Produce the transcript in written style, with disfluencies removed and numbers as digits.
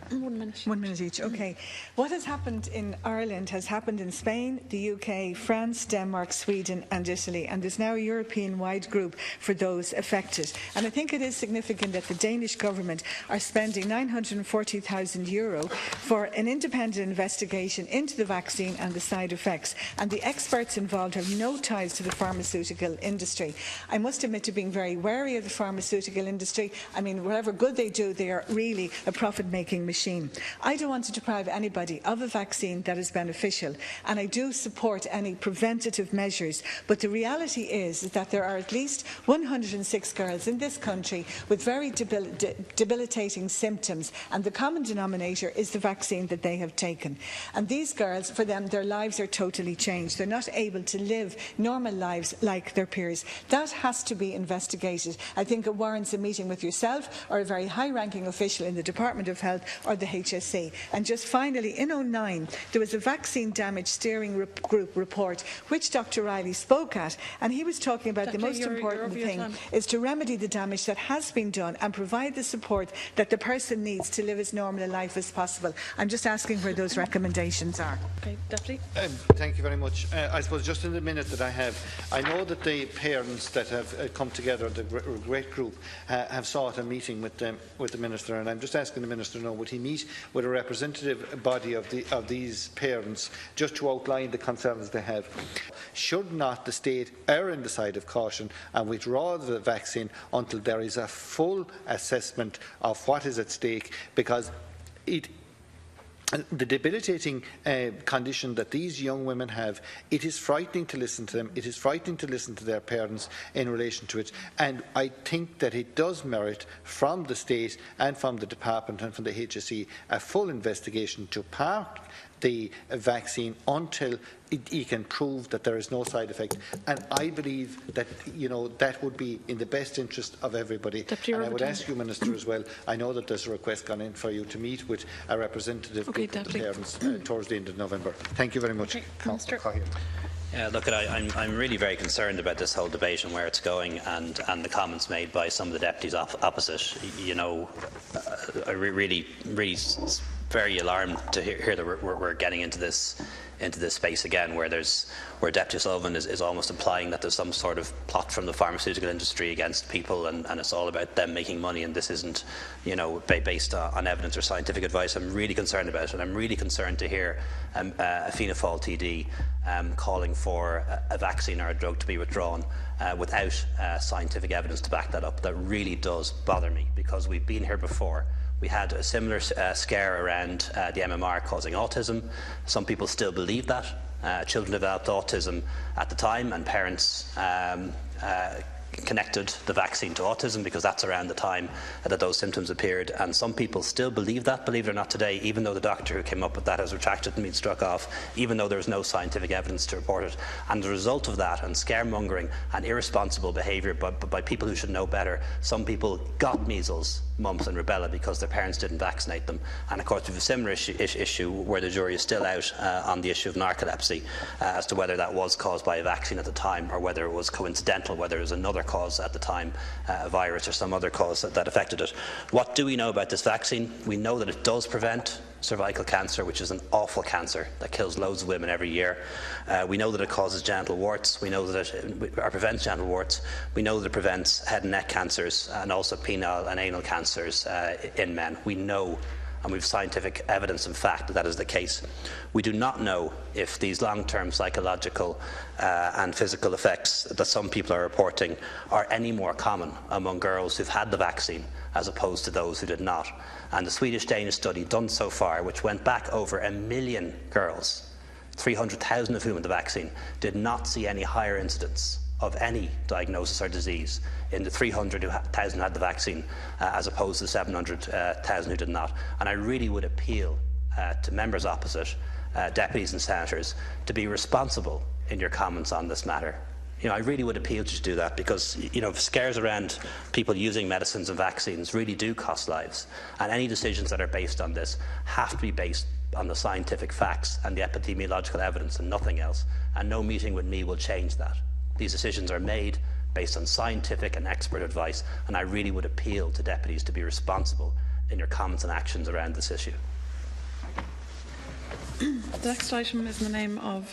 1 minute. 1 minute each, okay. What has happened in Ireland has happened in Spain, the UK, France, Denmark, Sweden and Italy, and there's now a European-wide group for those affected. And I think it is significant that the Danish government are spending €940,000 for an independent investigation into the vaccine and the side effects, and the experts involved have no ties to the pharmaceutical industry. I must admit to being very wary of the pharmaceutical industry. I mean, whatever good they do, they are really a profit-making machine. I don't want to deprive anybody of a vaccine that is beneficial, and I do support any preventative measures, but the reality is that there are at least 106 girls in this country with very debilitating symptoms, and the common denominator is the vaccine that they have taken. And these girls, for them, their lives are totally changed. They're not able to live normal lives like their peers. That has to be investigated. I think it warrants a meeting with yourself or a very high-ranking official in the Department of Health or the HSE. And just finally, in 2009, there was a vaccine damage steering group report which Dr. Riley spoke at, and he was talking about the most important thing is to remedy the damage that has been done and provide the support that the person needs to live as normal a life as possible. I'm just asking where those recommendations are. Okay, Deputy. Thank you very much. I suppose just in the minute that I have, I know that the parents that have come together, the R.E.G.R.E.T group, have sought a meeting with the Minister, and I'm just asking the Minister now, would he meet with a representative body of these parents just to outline the concerns they have? Should not the state err on the side of caution and withdraw the vaccine until there is a full assessment of what is at stake? Because the debilitating condition that these young women have, it is frightening to listen to them. It is frightening to listen to their parents in relation to it. And I think that it does merit from the state and from the department and from the HSE a full investigation to park the vaccine until he can prove that there is no side effect. And I believe that that would be in the best interest of everybody. And I would ask you, Minister, as well, I know that there's a request gone in for you to meet with a representative group of the parents towards the end of November. Thank you very much. Minister. Yeah, look, I'm really very concerned about this whole debate and where it's going, and the comments made by some of the deputies opposite. I really very alarmed to hear that we're getting into this space again, where Deputy Sullivan is almost implying that there's some sort of plot from the pharmaceutical industry against people, and it's all about them making money, and this isn't, based on evidence or scientific advice. I'm really concerned about it, and I'm really concerned to hear a Fianna Fáil TD calling for a vaccine or a drug to be withdrawn without scientific evidence to back that up. That really does bother me, because we've been here before. We had a similar scare around the MMR causing autism. Some people still believe that. Children developed autism at the time, and parents connected the vaccine to autism because that's around the time that those symptoms appeared. And some people still believe that, believe it or not today, even though the doctor who came up with that has retracted and been struck off, even though there's no scientific evidence to report it. And the result of that, and scaremongering and irresponsible behaviour by people who should know better, some people got measles, mumps and rubella because their parents didn't vaccinate them. And of course we have a similar issue where the jury is still out on the issue of narcolepsy as to whether that was caused by a vaccine at the time or whether it was coincidental, whether it was another cause at the time, a virus or some other cause that affected it. What do we know about this vaccine? We know that it does prevent cervical cancer, which is an awful cancer that kills loads of women every year. We know that it causes genital warts. We know that it prevents genital warts. We know that it prevents head and neck cancers and also penile and anal cancers in men. We know, and we have scientific evidence and fact that that is the case. We do not know if these long-term psychological and physical effects that some people are reporting are any more common among girls who've had the vaccine as opposed to those who did not. And the Swedish-Danish study done so far, which went back over 1 million girls, 300,000 of whom had the vaccine, did not see any higher incidence of any diagnosis or disease in the 300,000 who had the vaccine as opposed to the 700,000 who did not. And I really would appeal to members opposite, deputies and senators, to be responsible in your comments on this matter. I really would appeal to you to do that, because scares around people using medicines and vaccines really do cost lives, and any decisions that are based on this have to be based on the scientific facts and the epidemiological evidence and nothing else, and no meeting with me will change that. These decisions are made based on scientific and expert advice, and I really would appeal to deputies to be responsible in your comments and actions around this issue. The next item is in the name of